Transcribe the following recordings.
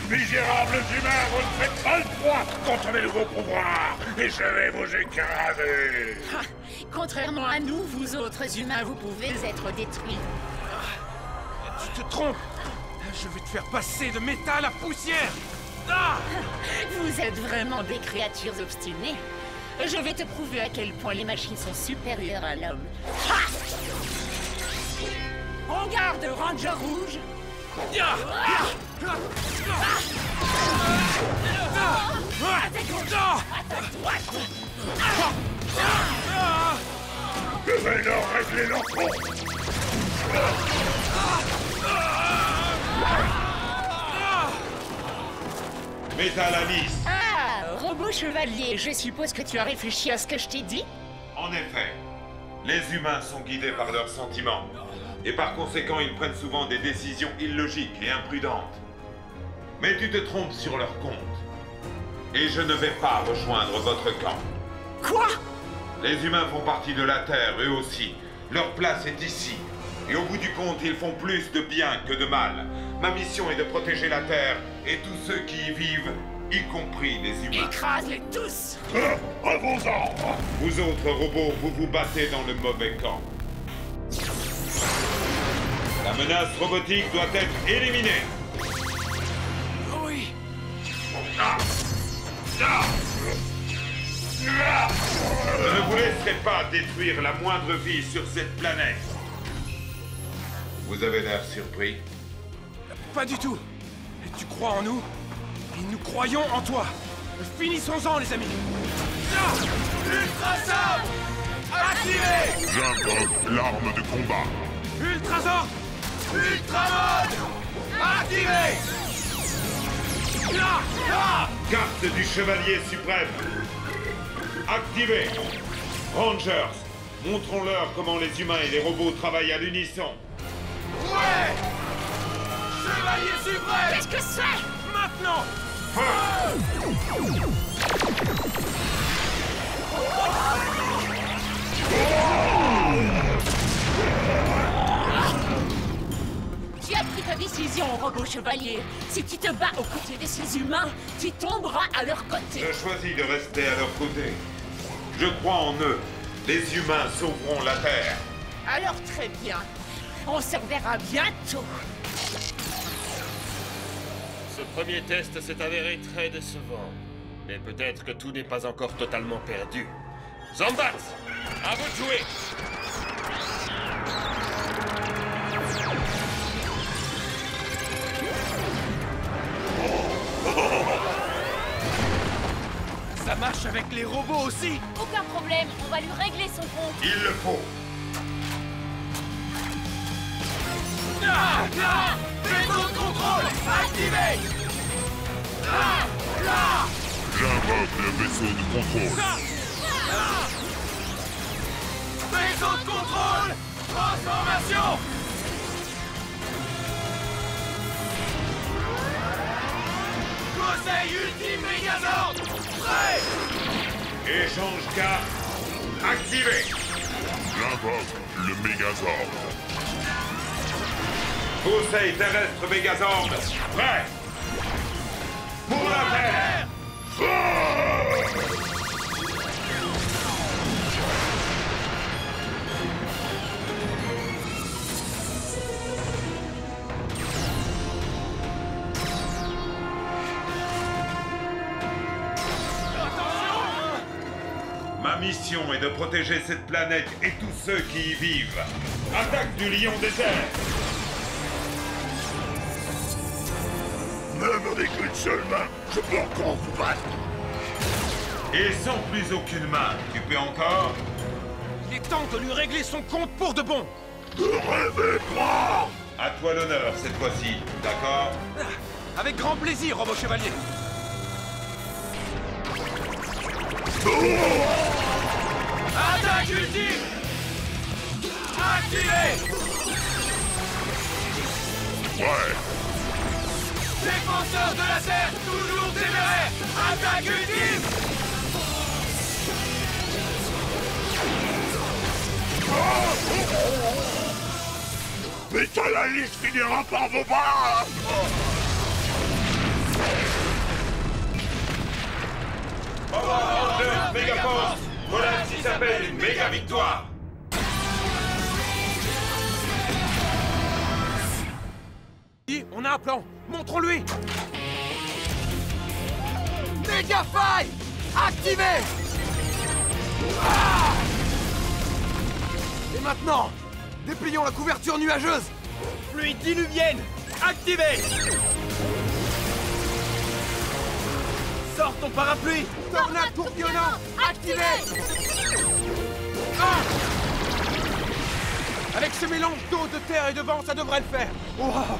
Misérables humains, vous ne faites pas le poids contre mes nouveaux pouvoirs, et je vais vous écraser. Ah, contrairement à nous, vous autres humains, vous pouvez être détruits. Tu te trompes. Je vais te faire passer de métal à poussière. Ah! Vous êtes vraiment des créatures obstinées. Je vais te prouver à quel point les machines sont supérieures à l'homme. En garde, Ranger Rouge! Je vais leur régler leur compte. Métal Alice. Ah, robot chevalier, je suppose que tu as réfléchi à ce que je t'ai dit? En effet, les humains sont guidés par leurs sentiments. Et par conséquent, ils prennent souvent des décisions illogiques et imprudentes. Mais tu te trompes sur leur compte. Et je ne vais pas rejoindre votre camp. Quoi? Les humains font partie de la Terre, eux aussi. Leur place est ici. Et au bout du compte, ils font plus de bien que de mal. Ma mission est de protéger la Terre et tous ceux qui y vivent, y compris les humains. Écrase-les tous! À vos ordres. Vous autres robots, vous vous battez dans le mauvais camp. La menace robotique doit être éliminée. Oui. Je ne vous laisserai pas détruire la moindre vie sur cette planète. Vous avez l'air surpris. Pas du tout. Tu crois en nous? Et nous croyons en toi. Finissons-en, les amis. Ultrasabre activé. J'invoque l'arme de combat. Ultrazord Ultramode activé. Carte du Chevalier Suprême. Activée. Rangers, montrons-leur comment les humains et les robots travaillent à l'unisson. Ouais. Chevalier suprême. Qu'est-ce que c'est? Maintenant. Tu as pris ta décision, robot chevalier. Si tu te bats aux côtés de ces humains, tu tomberas à leur côté. Je choisis de rester à leur côté. Je crois en eux. Les humains sauveront la Terre. Alors très bien. On se reverra bientôt. Ce premier test s'est avéré très décevant. Mais peut-être que tout n'est pas encore totalement perdu. Zombat, à vous de jouer. Ça marche avec les robots aussi. Aucun problème, on va lui régler son compte. Il le faut. Vaisseau de contrôle activé. J'invoque le vaisseau de contrôle. Vaisseau de contrôle transformation. Conseil ultime Mégazord prêt. Échange carte. Activé. J'invoque le Mégazord. Conseil terrestre Mégazord. Prêt. Pour la Terre. Ma mission est de protéger cette planète et tous ceux qui y vivent. Attaque du lion des airs. Même avec une seule main, je peux encore vous battre. Et sans plus aucune main, tu peux encore? Il est temps de lui régler son compte pour de bon. Ne rêvez pas. À toi l'honneur cette fois-ci, d'accord? Avec grand plaisir, robot chevalier. Attaque ultime activée. Ouais. Défenseur de la Terre, toujours téméraire. Attaque ultime. Métal Alice finira par vous battre. la victoire! On a un plan. Montrons-lui. Méga faille activée. Ah! Et maintenant, déplions la couverture nuageuse. Fluide diluvienne activé. Sors ton parapluie. Tornade tourbillonnant activé. Ah! Avec ce mélange d'eau, de terre et de vent, ça devrait le faire. Wow.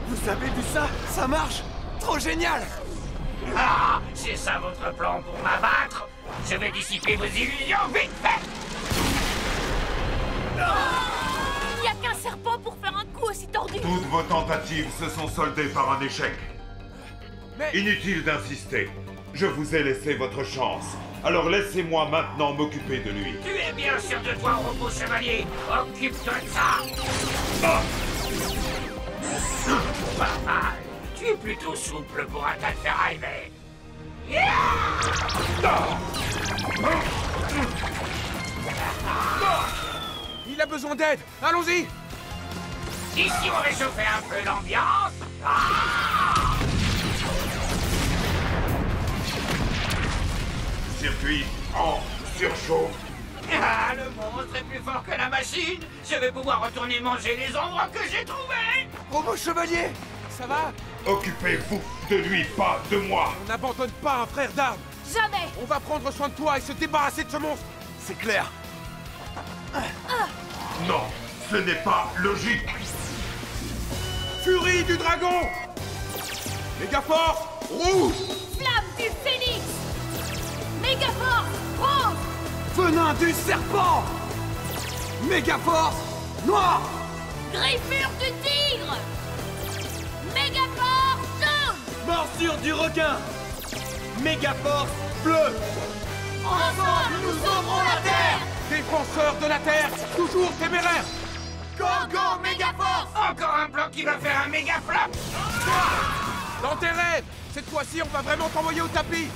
Vous avez vu ça? Ça marche. Trop génial. Ah, c'est ça votre plan pour m'abattre? Je vais dissiper vos illusions vite fait. Il n'y a qu'un serpent pour faire un coup aussi tordu. Toutes vos tentatives se sont soldées par un échec. Mais... Inutile d'insister. Je vous ai laissé votre chance. Alors laissez-moi maintenant m'occuper de lui. Tu es bien sûr de toi, robot chevalier. Occupe-toi de ça. Ah! Pas mal. Tu es plutôt souple pour un tas de ferraille, mais... Il a besoin d'aide. Allons-y. Ici, on réchauffait un peu l'ambiance. Circuit en surchauffe. Ah, le monstre est plus fort que la machine. Je vais pouvoir retourner manger les ombres que j'ai trouvées. Robot chevalier. Ça va? Occupez-vous de lui, pas de moi. On n'abandonne pas un frère d'armes. Jamais. On va prendre soin de toi et se débarrasser de ce monstre. C'est clair. Non, ce n'est pas logique. Furie du dragon. Mégaforce rouge. Flamme du phénix. Mégaforce rose. Venin du serpent. Mégaforce noire. Griffure du tigre. Mégaforce jaune. Morsure du requin. Mégaforce bleue. Ensemble, nous sauverons la Terre. Défenseur de la Terre, toujours téméraire. Go, go, Mégaforce. Encore un plan qui va faire un méga flop. Dans tes rêves. Cette fois-ci, on va vraiment t'envoyer au tapis.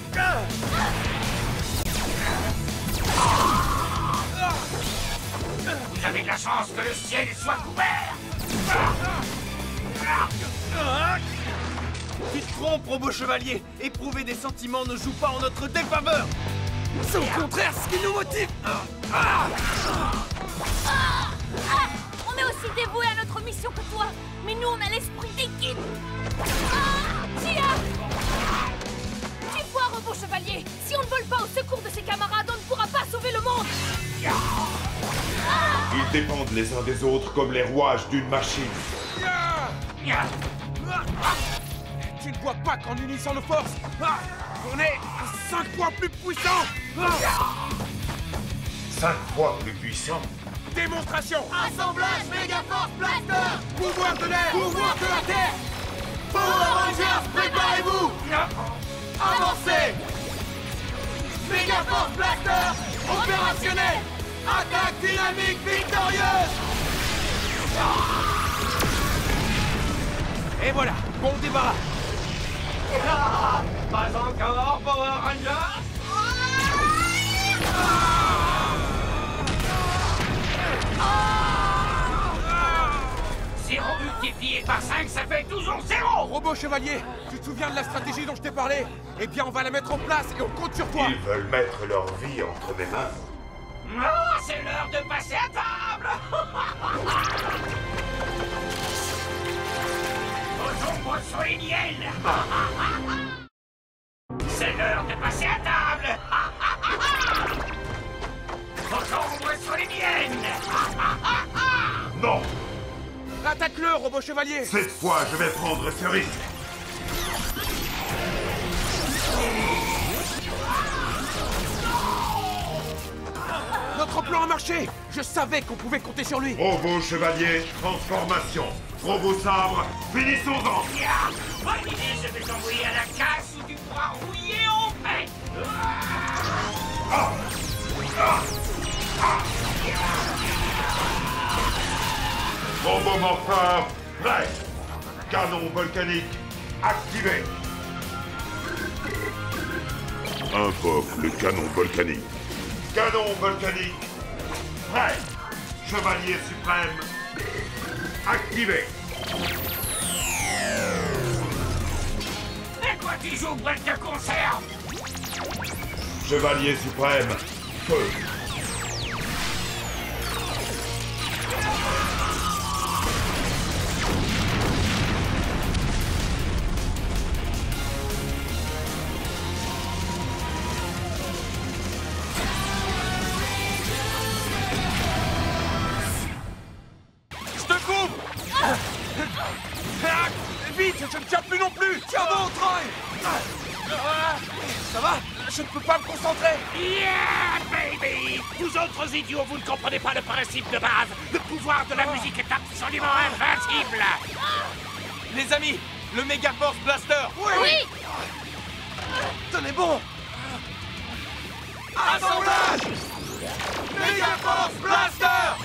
Vous avez de la chance que le ciel soit couvert. Tu te trompes, robot chevalier. Éprouver des sentiments ne joue pas en notre défaveur. C'est au contraire ce qui nous motive. On est aussi dévoués à notre mission que toi. Mais nous, on a l'esprit d'équipe. Tia! Tu vois, robot chevalier, si on ne vole pas au secours de ses camarades, on ne pourra pas sauver le monde. Ils dépendent les uns des autres comme les rouages d'une machine. Tu ne vois pas qu'en unissant nos forces, on est 5 fois plus puissants. 5 fois plus puissant. Démonstration. Assemblage Mégaforce Blaster. Pouvoir de l'air. Pouvoir de la Terre. Power Rangers, préparez-vous. Avancez. Mégaforce Blaster opérationnel. Attaque dynamique victorieuse. Et voilà, bon débarras. Pas encore, Power Rangers. Zéro multiplié par 5, ça fait toujours 0. Robot chevalier, tu te souviens de la stratégie dont je t'ai parlé? Eh bien, on va la mettre en place et on compte sur toi. Ils veulent mettre leur vie entre mes mains. Oh, c'est l'heure de passer à table. Vos ombres sont les miennes. C'est l'heure de passer à table. Vos ombres sont les miennes. Non, Attaque-le, robot chevalier. cette fois je vais prendre ce risque. Notre plan a marché. Je savais qu'on pouvait compter sur lui. Robot chevalier, transformation. Robot sabre, finissons-en. Bonne idée, je vais t'envoyer à la casse où tu pourras rouiller en paix. Robot morpheur, prêt. Canon volcanique, activé. Invoque le canon volcanique. Canon volcanique, Prêt. Chevalier suprême. Activé. Et quoi tu joues, boîte de conserve? Chevalier suprême. Feu. Vite, je ne tiens plus non plus. Tiens bon, Troy. Ça va? Je ne peux pas me concentrer. Yeah, baby! Vous autres idiots, vous ne comprenez pas le principe de base. Le pouvoir de la musique est absolument invincible. Les amis, le Mega Force Blaster. Oui! Tenez bon. Assemblage! Mega Force Blaster!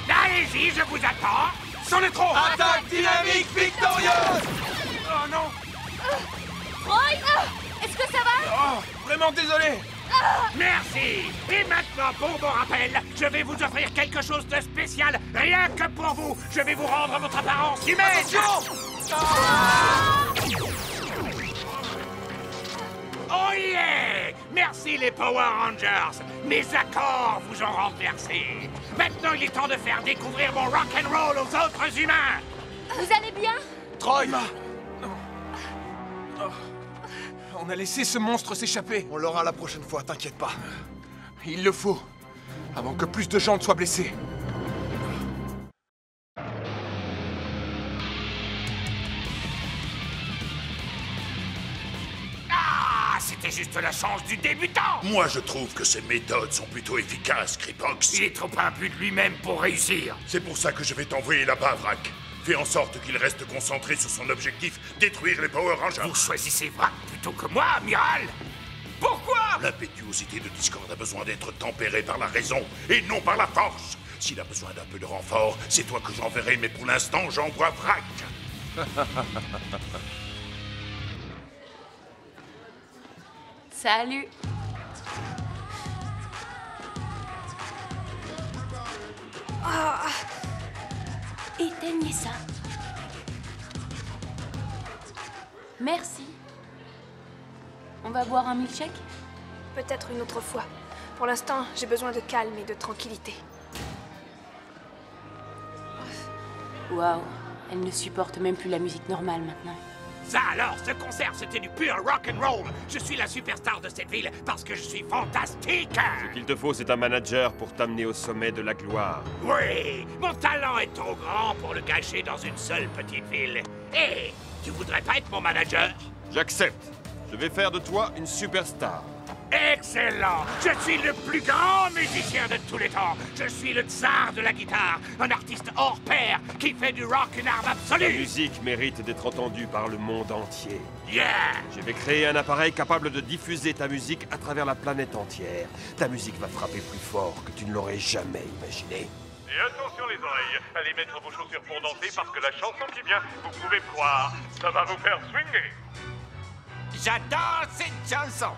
Allez-y, je vous attends. C'en est trop. Attaque dynamique victorieuse! Oh non. Troy! Est-ce que ça va? Oh, vraiment désolé. Merci. Et maintenant, pour mon rappel, je vais vous offrir quelque chose de spécial, rien que pour vous. Je vais vous rendre votre apparence humaine. Oh yeah! Merci les Power Rangers. Mes accords vous ont renversé. Maintenant, il est temps de faire découvrir mon rock'n'roll aux autres humains. Vous allez bien? Troy. On a laissé ce monstre s'échapper. On l'aura la prochaine fois, t'inquiète pas. Il le faut, avant que plus de gens ne soient blessés. Ah, c'était juste la chance du débutant. Moi, je trouve que ces méthodes sont plutôt efficaces, Kripox. Il est trop imbu de lui-même pour réussir. C'est pour ça que je vais t'envoyer là-bas, Vrak. Fais en sorte qu'il reste concentré sur son objectif, détruire les Power Rangers. Vous choisissez Vrak plutôt que moi, amiral. Pourquoi? L'impétuosité de Discord a besoin d'être tempérée par la raison et non par la force. S'il a besoin d'un peu de renfort, c'est toi que j'enverrai, mais pour l'instant, j'envoie Vrak. Salut! Éteignez ça. Merci. On va boire un milkshake? Peut-être une autre fois. Pour l'instant, j'ai besoin de calme et de tranquillité. Waouh, elle ne supporte même plus la musique normale maintenant. Ça alors, ce concert, c'était du pur rock'n'roll. Je suis la superstar de cette ville parce que je suis fantastique. Ce qu'il te faut, c'est un manager pour t'amener au sommet de la gloire. Oui, mon talent est trop grand pour le cacher dans une seule petite ville. Hé, tu voudrais pas être mon manager? J'accepte. Je vais faire de toi une superstar. Excellent! Je suis le plus grand musicien de tous les temps. Je suis le tsar de la guitare, un artiste hors pair qui fait du rock une arme La absolue. musique mérite d'être entendue par le monde entier. Yeah! Je vais créer un appareil capable de diffuser ta musique à travers la planète entière. Ta musique va frapper plus fort que tu ne l'aurais jamais imaginé. Et attention les oreilles, allez mettre vos chaussures pour danser parce que la chanson qui vient, vous pouvez me croire, ça va vous faire swinguer. J'adore cette chanson.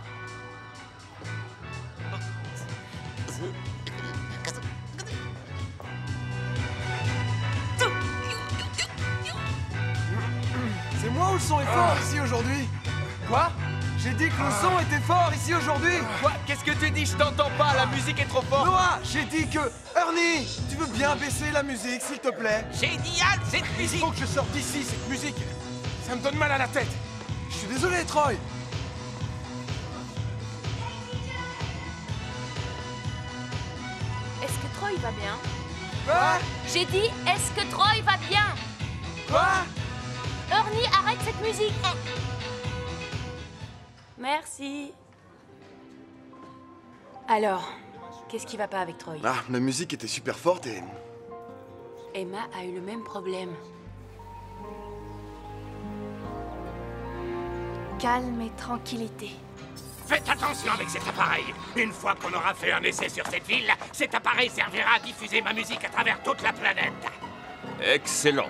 C'est moi ou le son est fort ici aujourd'hui? Quoi? J'ai dit que le son était fort ici aujourd'hui. Quoi? Qu'est-ce que tu dis? Je t'entends pas, la musique est trop forte. Noah, j'ai dit que... Ernie, tu veux bien baisser la musique, s'il te plaît? Génial, cette Il musique. faut que je sorte d'ici, cette musique. Ça me donne mal à la tête. Je suis désolé, Troy. Est-ce que Troy va bien? Quoi? J'ai dit, est-ce que Troy va bien? Quoi? Ernie, arrête cette musique! Merci. Alors, qu'est-ce qui va pas avec Troy? Ah, la musique était super forte et... Emma a eu le même problème. Calme et tranquillité. Faites attention avec cet appareil. Une fois qu'on aura fait un essai sur cette ville, cet appareil servira à diffuser ma musique à travers toute la planète. Excellent.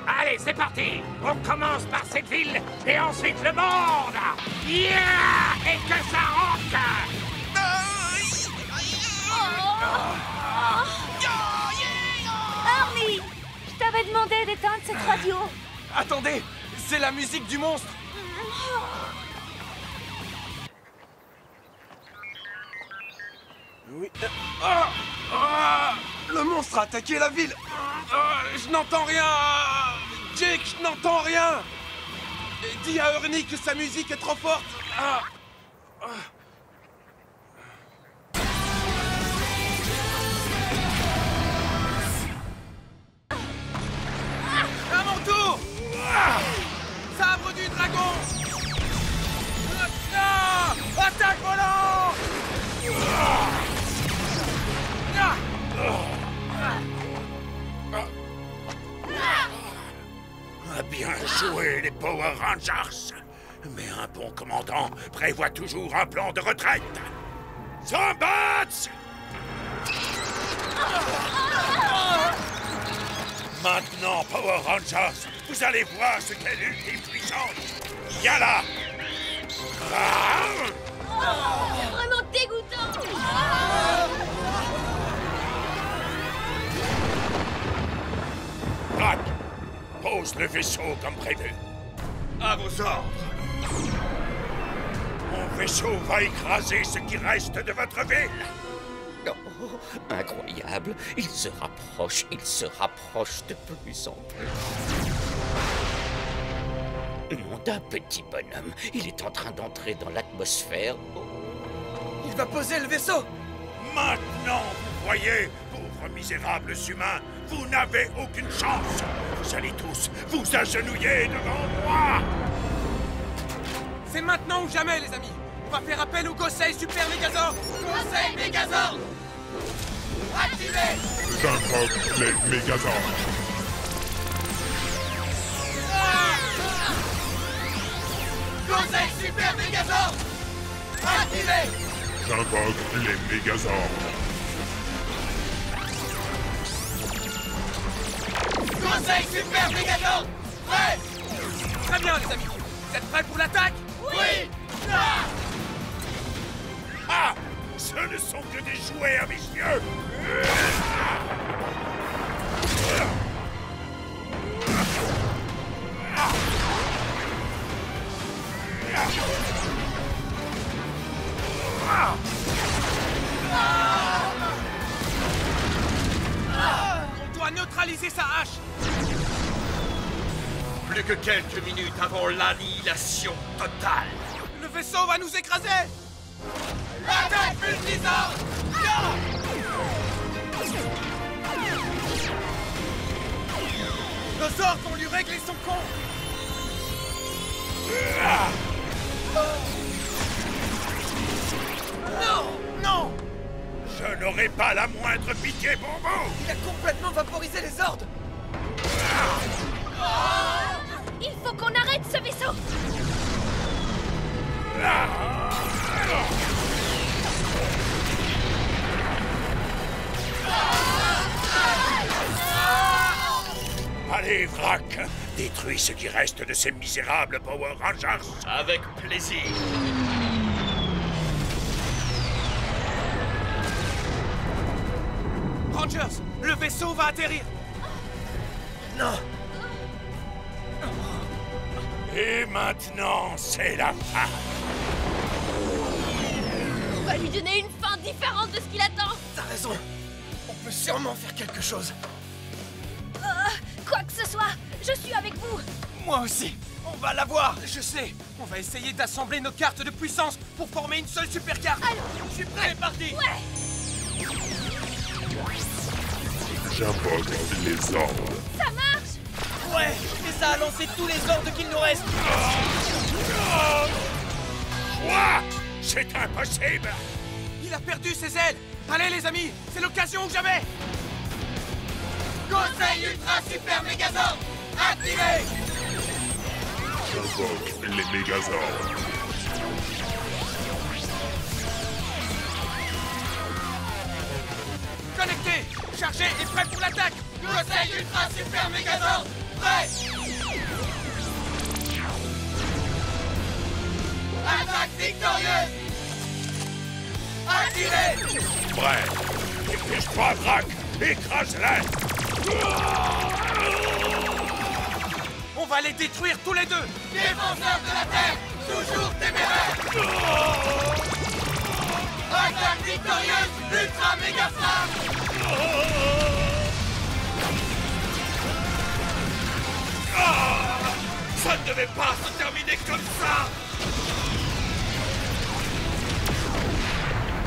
Allez, c'est parti. On commence par cette ville et ensuite le monde. Yeah! Et que ça rock! Army! Je t'avais demandé d'éteindre cette radio. Attendez, c'est la musique du monstre. Oui. Le monstre a attaqué la ville. Je n'entends rien. Jake, je n'entends rien. Dis à Ernie que sa musique est trop forte. À mon tour. Sabre du dragon. Attaque volant. Bien joué, les Power Rangers. Mais un bon commandant prévoit toujours un plan de retraite. Zombats! Maintenant, Power Rangers, vous allez voir ce qu'est l'ultime puissance. Yala! C'est vraiment dégoûtant. Brock, pose le vaisseau comme prévu. À vos ordres. Mon vaisseau va écraser ce qui reste de votre ville. Oh, incroyable. Il se rapproche de plus en plus. Nom d'un petit bonhomme, il est en train d'entrer dans l'atmosphère. Il va poser le vaisseau. Maintenant, vous voyez, pauvres misérables humains, vous n'avez aucune chance. Vous allez tous vous agenouiller devant moi. C'est maintenant ou jamais, les amis. On va faire appel au Gosei Super Megazord. Gosei Megazord. Activez. J'invoque les Mégazords. Gosei Super Megazord. Activez. J'invoque les Mégazords. Gosei Super Megazord. Prêt. Très bien, les amis. Vous êtes prêts pour l'attaque? Oui. Ah! Ce ne sont que des jouets à mes yeux! On doit neutraliser sa hache. Plus que quelques minutes avant l'annihilation totale. Le vaisseau va nous écraser. Attaque multisort. Nos ordres vont lui régler son compte. Non. Non. Je n'aurai pas la moindre pitié pour vous! Il a complètement vaporisé les ordres. Il faut qu'on arrête ce vaisseau. Allez, Vrac, détruis ce qui reste de ces misérables Power Rangers. Avec plaisir. Rangers, le vaisseau va atterrir. Non. Et maintenant, c'est la fin. On va lui donner une fin différente de ce qu'il attend. T'as raison. On peut sûrement faire quelque chose. Quoi que ce soit, je suis avec vous. Moi aussi. On va l'avoir. Je sais. On va essayer d'assembler nos cartes de puissance pour former une seule super carte. Alors, je suis prêt, parti. Ouais. J'invoque les ordres. Ça marche. Ouais. Et ça a lancé tous les ordres qu'il nous reste. Quoi? C'est impossible. Il a perdu ses ailes. Allez, les amis, c'est l'occasion ou jamais. Gosei Ultra Super Megazord activé. J'invoque les Mégazords. Connecté, chargé et prêt pour l'attaque. Gosei Ultra Super Megazord prêt. Attaque victorieuse. Activé. Prêt. Dépêche-toi, Drac! Écrase-la! On va les détruire tous les deux! Défenseurs de la Terre, toujours téméraires! Attaque victorieuse, ultra méga frappe! Ça ne devait pas se terminer comme ça!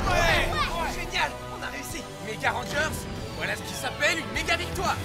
Ouais! Génial! On a réussi! Méga Rangers, voilà ce qui s'appelle une méga victoire!